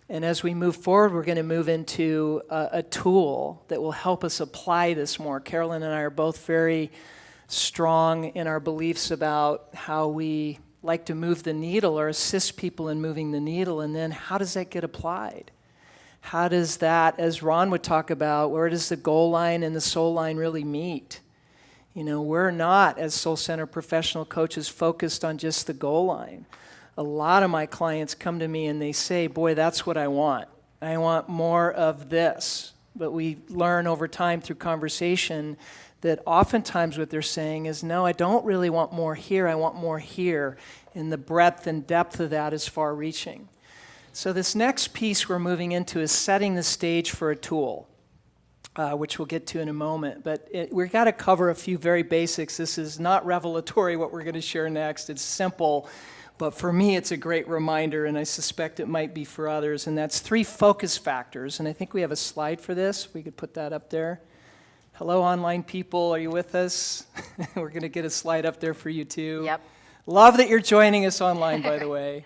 And as we move forward, we're going to move into a tool that will help us apply this more. Carolyn and I are both very strong in our beliefs about how we like to move the needle or assist people in moving the needle, and then how does that get applied? How does that, as Ron would talk about, where does the goal line and the soul line really meet? You know, we're not, as soul center professional coaches, focused on just the goal line. A lot of my clients come to me and they say, boy, that's what I want. I want more of this. But we learn over time through conversation that oftentimes what they're saying is, no, I don't really want more here, I want more here. And the breadth and depth of that is far reaching. So this next piece we're moving into is setting the stage for a tool, which we'll get to in a moment. But we've got to cover a few very basics. This is not revelatory what we're going to share next. It's simple, but for me it's a great reminder, and I suspect it might be for others. And that's 3 focus factors. And I think we have a slide for this. If we could put that up there. Hello, online people. Are you with us? We're going to get a slide up there for you too. Yep. Love that you're joining us online, by the way.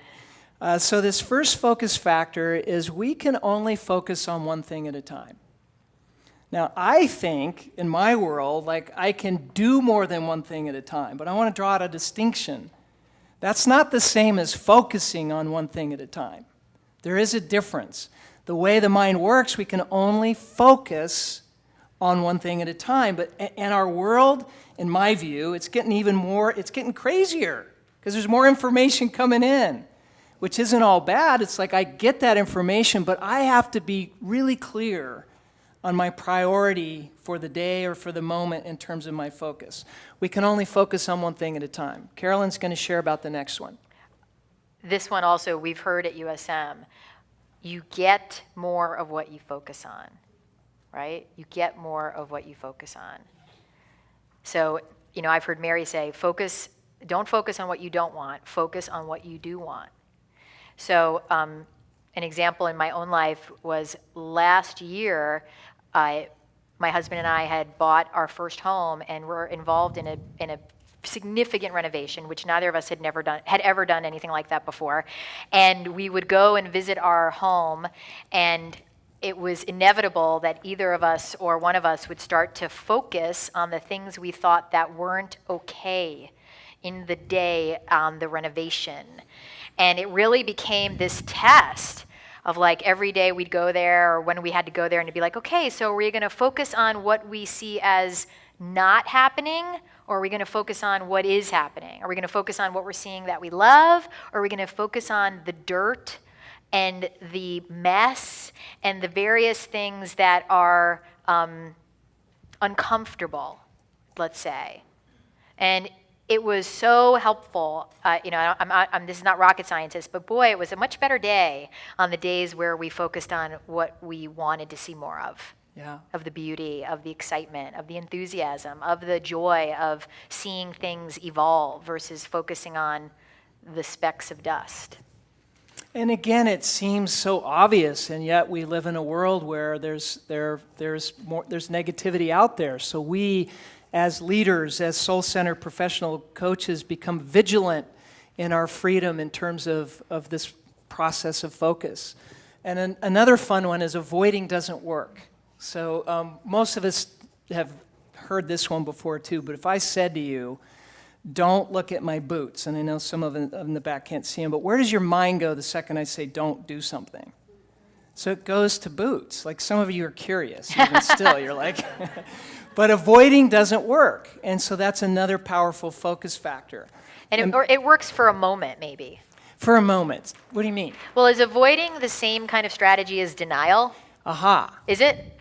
So this first focus factor is we can only focus on one thing at a time. Now, I think, in my world, like I can do more than one thing at a time, but I want to draw out a distinction. That's not the same as focusing on one thing at a time. There is a difference. The way the mind works, we can only focus on one thing at a time, but in our world, in my view, it's getting crazier, because there's more information coming in, which isn't all bad. It's like I get that information, but I have to be really clear on my priority for the day or for the moment in terms of my focus. We can only focus on one thing at a time. Carolyn's going to share about the next one. This one also we've heard at USM. You get more of what you focus on, right? You get more of what you focus on. So, you know, I've heard Mary say, don't focus on what you don't want, focus on what you do want. So an example in my own life was last year, my husband and I had bought our first home and were involved in a significant renovation, which neither of us had ever done anything like that before. And we would go and visit our home, and it was inevitable that either of us or one of us would start to focus on the things we thought that weren't okay in the day on the renovation. And it really became this test of like every day we'd go there, or when we had to go there, and it'd be like, okay, so are we going to focus on what we see as not happening, or are we going to focus on what is happening? Are we going to focus on what we're seeing that we love, or are we going to focus on the dirt and the mess and the various things that are uncomfortable, let's say? And it was so helpful. This is not rocket scientist, but boy, it was a much better day on the days where we focused on what we wanted to see more of. Yeah. Of the beauty, of the excitement, of the enthusiasm, of the joy of seeing things evolve versus focusing on the specks of dust. And again, it seems so obvious, and yet we live in a world where there's negativity out there. So we, as leaders, as soul-centered professional coaches, become vigilant in our freedom in terms of this process of focus. And another fun one is avoiding doesn't work. So most of us have heard this one before too, but if I said to you, don't look at my boots, and I know some of them in the back can't see them, but where does your mind go the second I say don't do something? So it goes to boots. Like some of you are curious, even still, you're like, but avoiding doesn't work, and so that's another powerful focus factor. And it works for a moment, maybe. For a moment. What do you mean? Well, is avoiding the same kind of strategy as denial? Aha. Is it?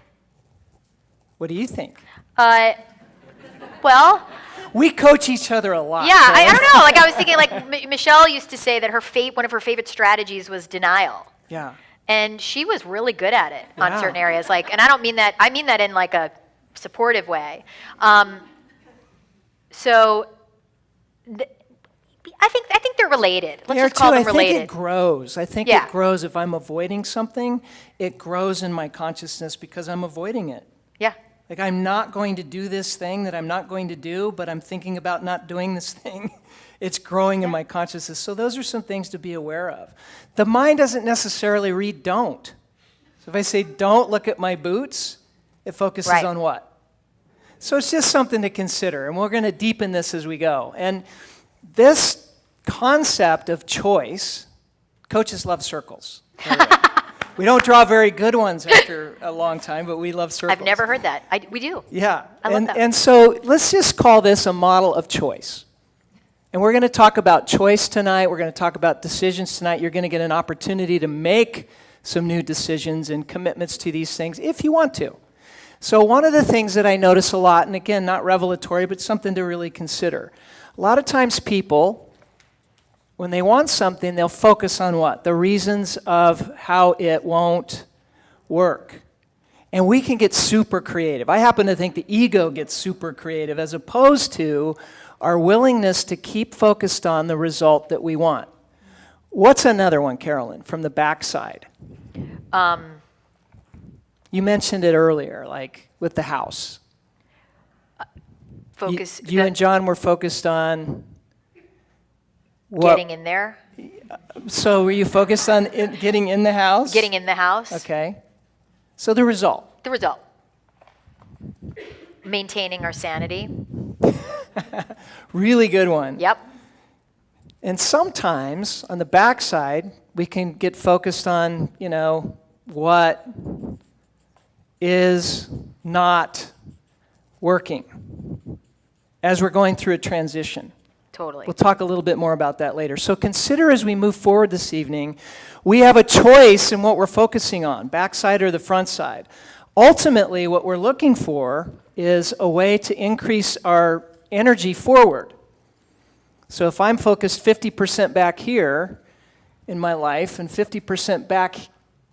What do you think? Well, we coach each other a lot. Yeah, so. I don't know. Like I was thinking, like Michelle used to say that one of her favorite strategies was denial. Yeah. And she was really good at it on certain areas. Like, and I don't mean that. I mean that in like a supportive way. So I think they're related. Let's just call them related. I think it grows. I think it grows. If I'm avoiding something, it grows in my consciousness because I'm avoiding it. Yeah. Like I'm not going to do this thing that I'm not going to do, but I'm thinking about not doing this thing. It's growing in my consciousness. So those are some things to be aware of. The mind doesn't necessarily read don't. So if I say don't look at my boots, it focuses Right. on what? So it's just something to consider, and we're going to deepen this as we go. And this concept of choice, coaches love circles. by the way. We don't draw very good ones after a long time, but we love circles. I've never heard that. We do. Yeah, I love that. and so let's just call this a model of choice. And we're going to talk about choice tonight. We're going to talk about decisions tonight. You're going to get an opportunity to make some new decisions and commitments to these things if you want to. So one of the things that I notice a lot, and again, not revelatory, but something to really consider. A lot of times people, when they want something, they'll focus on what? The reasons of how it won't work. And we can get super creative. I happen to think the ego gets super creative as opposed to our willingness to keep focused on the result that we want. What's another one, Carolyn, from the backside? You mentioned it earlier, like with the house. Focus. You and John were focused on what? Getting in there. So were you focused on getting in the house? Getting in the house. Okay. So the result. The result. Maintaining our sanity. Really good one. Yep. And sometimes on the backside, we can get focused on, what is not working as we're going through a transition. Totally. We'll talk a little bit more about that later. So consider as we move forward this evening, we have a choice in what we're focusing on, backside or the front side. Ultimately, what we're looking for is a way to increase our energy forward. So if I'm focused 50% back here in my life and 50% back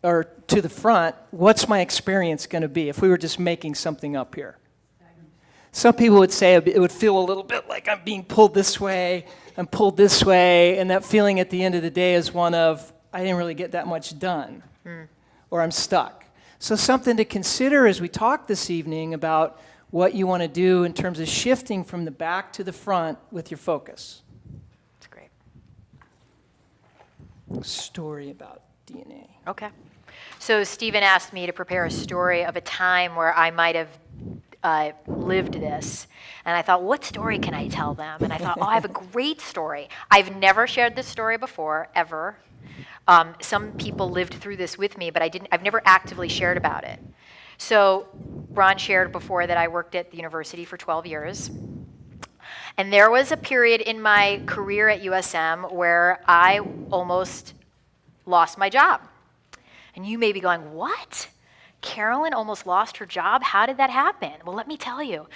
or to the front, what's my experience going to be if we were just making something up here? Some people would say it would feel a little bit like I'm being pulled this way, I'm pulled this way, and that feeling at the end of the day is one of, I didn't really get that much done, or I'm stuck. So something to consider as we talk this evening about what you want to do in terms of shifting from the back to the front with your focus. That's great. Story about DNA. Okay. So Stephen asked me to prepare a story of a time where I might have lived this. And I thought, what story can I tell them? And I thought, I have a great story. I've never shared this story before, ever. Some people lived through this with me, but I've never actively shared about it. So Ron shared before that I worked at the university for 12 years. And there was a period in my career at USM where I almost lost my job. And you may be going, what? Carolyn almost lost her job? How did that happen? Well, let me tell you.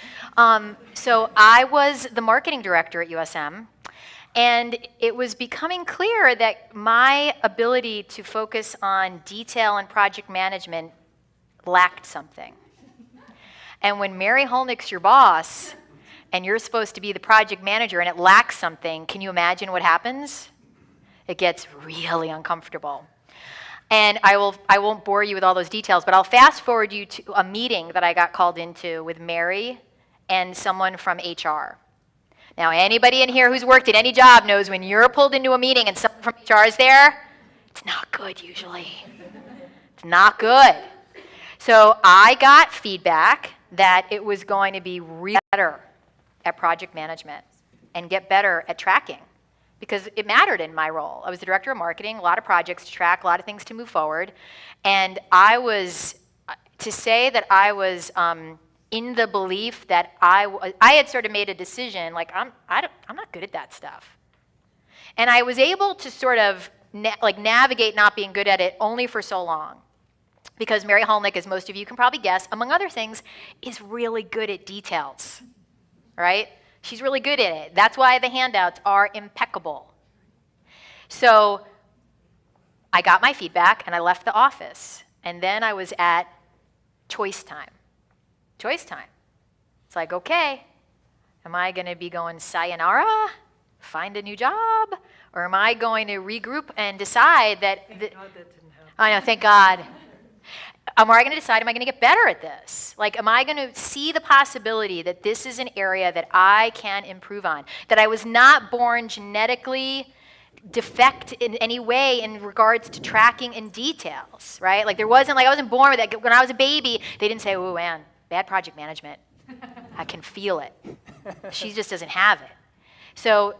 So I was the marketing director at USM, and it was becoming clear that my ability to focus on detail and project management lacked something. And when Mary Holnick's your boss, and you're supposed to be the project manager, and it lacks something, can you imagine what happens? It gets really uncomfortable. And I won't bore you with all those details, but I'll fast forward you to a meeting that I got called into with Mary and someone from HR. Now, anybody in here who's worked at any job knows when you're pulled into a meeting and someone from HR is there, it's not good usually. It's not good. So I got feedback that it was going to be really better at project management and get better at tracking, because it mattered in my role. I was the director of marketing, a lot of projects to track, a lot of things to move forward. And to say that I was in the belief that I had sort of made a decision, like I'm not good at that stuff. And I was able to sort of navigate not being good at it only for so long. Because Mary Holnick, as most of you can probably guess, among other things, is really good at details, right? She's really good at it. That's why the handouts are impeccable. So I got my feedback and I left the office. And then I was at choice time. Choice time. It's like, okay, am I going to be going sayonara, find a new job? Or am I going to regroup and decide that... Thank God that didn't happen. I know, thank God. Am I going to decide, am I going to get better at this? Like, am I going to see the possibility that this is an area that I can improve on? That I was not born genetically defect in any way in regards to tracking in details, right? Like, there wasn't, like, I wasn't born with that. When I was a baby, they didn't say, oh, Ann, bad project management. I can feel it. She just doesn't have it. So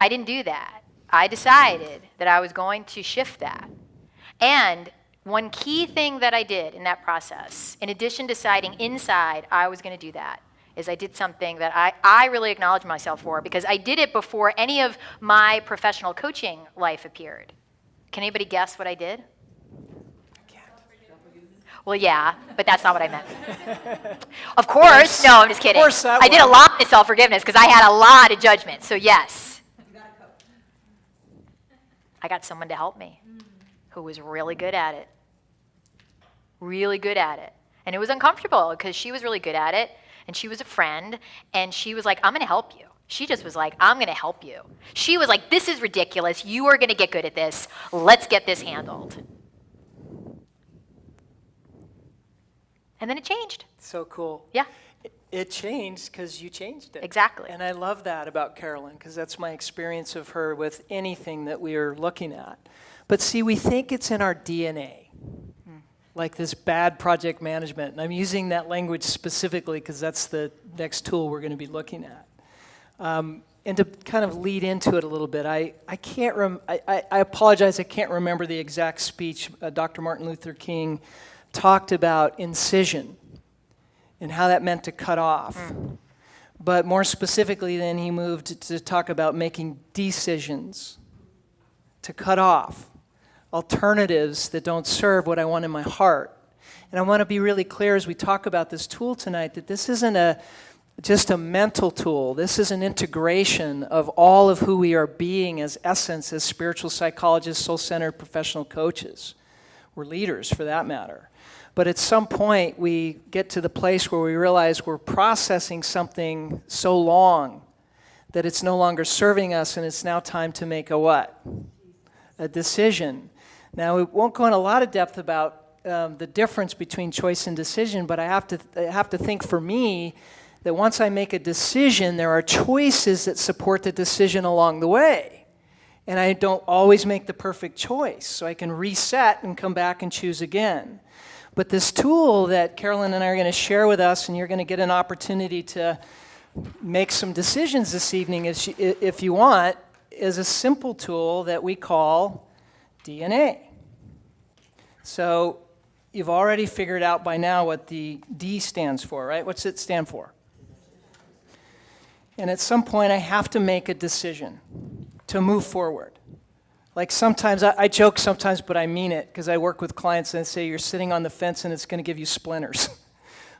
I didn't do that. I decided that I was going to shift that. And one key thing that I did in that process, in addition to deciding inside I was going to do that, is I did something that I really acknowledge myself for, because I did it before any of my professional coaching life appeared. Can anybody guess what I did? I can't. Well, yeah, but that's not what I meant. Of course, no, I'm just kidding. Of course that I did a was. lot of self-forgiveness because I had a lot of judgment, so yes. I got someone to help me who was really good at it. Really good at it. And it was uncomfortable because she was really good at it, and she was a friend, and she was like, I'm going to help you. She just was like, I'm going to help you. She was like, this is ridiculous. You are going to get good at this. Let's get this handled. And then it changed. So cool. Yeah. It changed because you changed it. Exactly. And I love that about Carolyn, because that's my experience of her with anything that we are looking at. But see, we think it's in our DNA, like this bad project management. And I'm using that language specifically because that's the next tool we're going to be looking at. And to kind of lead into it a little bit, I apologize, I can't remember the exact speech. Dr. Martin Luther King talked about incision and how that meant to cut off. But more specifically, then he moved to talk about making decisions, to cut off alternatives that don't serve what I want in my heart. And I want to be really clear as we talk about this tool tonight that this isn't just a mental tool. This is an integration of all of who we are being as essence, as spiritual psychologists, soul-centered professional coaches. We're leaders, for that matter. But at some point, we get to the place where we realize we're processing something so long that it's no longer serving us, and it's now time to make a what? A decision. Now, we won't go in a lot of depth about the difference between choice and decision, but I have to think for me that once I make a decision, there are choices that support the decision along the way. And I don't always make the perfect choice, so I can reset and come back and choose again. But this tool that Carolyn and I are going to share with us, and you're going to get an opportunity to make some decisions this evening if you want, is a simple tool that we call DNA. So you've already figured out by now what the D stands for, right? What's it stand for? And at some point, I have to make a decision to move forward. Like sometimes, I joke sometimes, but I mean it, because I work with clients and I say, you're sitting on the fence and it's going to give you splinters.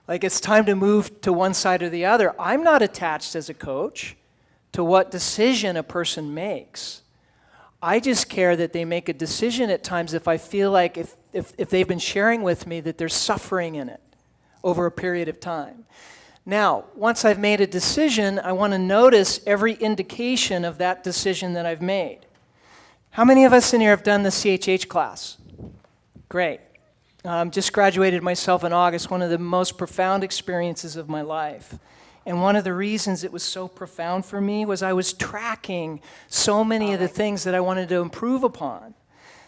Like it's time to move to one side or the other. I'm not attached as a coach to what decision a person makes. I just care that they make a decision at times if I feel like if they've been sharing with me that there's suffering in it over a period of time. Now, once I've made a decision, I want to notice every indication of that decision that I've made. How many of us in here have done the CHH class? Great. Just graduated myself in August, one of the most profound experiences of my life. And one of the reasons it was so profound for me was I was tracking so many of the things that I wanted to improve upon.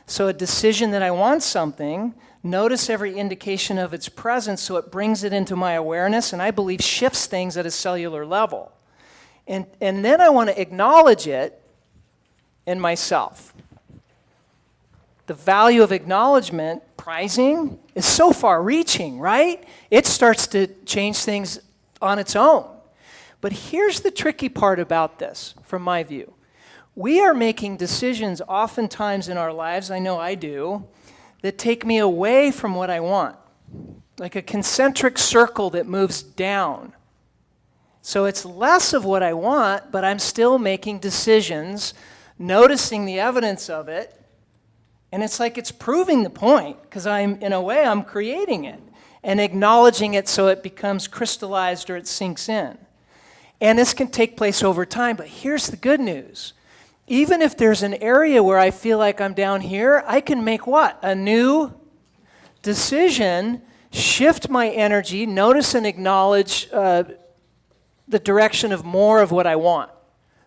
So a decision that I want something, notice every indication of its presence so it brings it into my awareness and I believe shifts things at a cellular level. And then I want to acknowledge it in myself. The value of acknowledgement, prizing, is so far-reaching, right? It starts to change things on its own. But here's the tricky part about this, from my view. We are making decisions oftentimes in our lives, I know I do, that take me away from what I want. Like a concentric circle that moves down. So it's less of what I want, but I'm still making decisions, noticing the evidence of it, and it's like it's proving the point, because in a way, I'm creating it and acknowledging it so it becomes crystallized or it sinks in. And this can take place over time, but here's the good news. Even if there's an area where I feel like I'm down here, I can make what? A new decision, shift my energy, notice and acknowledge the direction of more of what I want,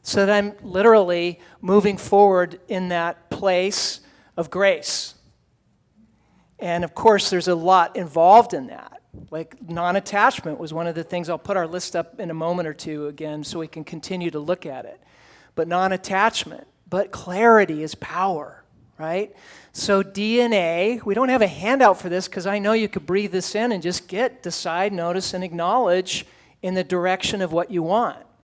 so that I'm literally moving forward in that place of grace. And of course, there's a lot involved in that. Like non-attachment was one of the things. I'll put our list up in a moment or two again so we can continue to look at it. But non-attachment, but clarity is power, right? So DNA, we don't have a handout for this because I know you could breathe this in and just decide, notice, and acknowledge in the direction of what you want.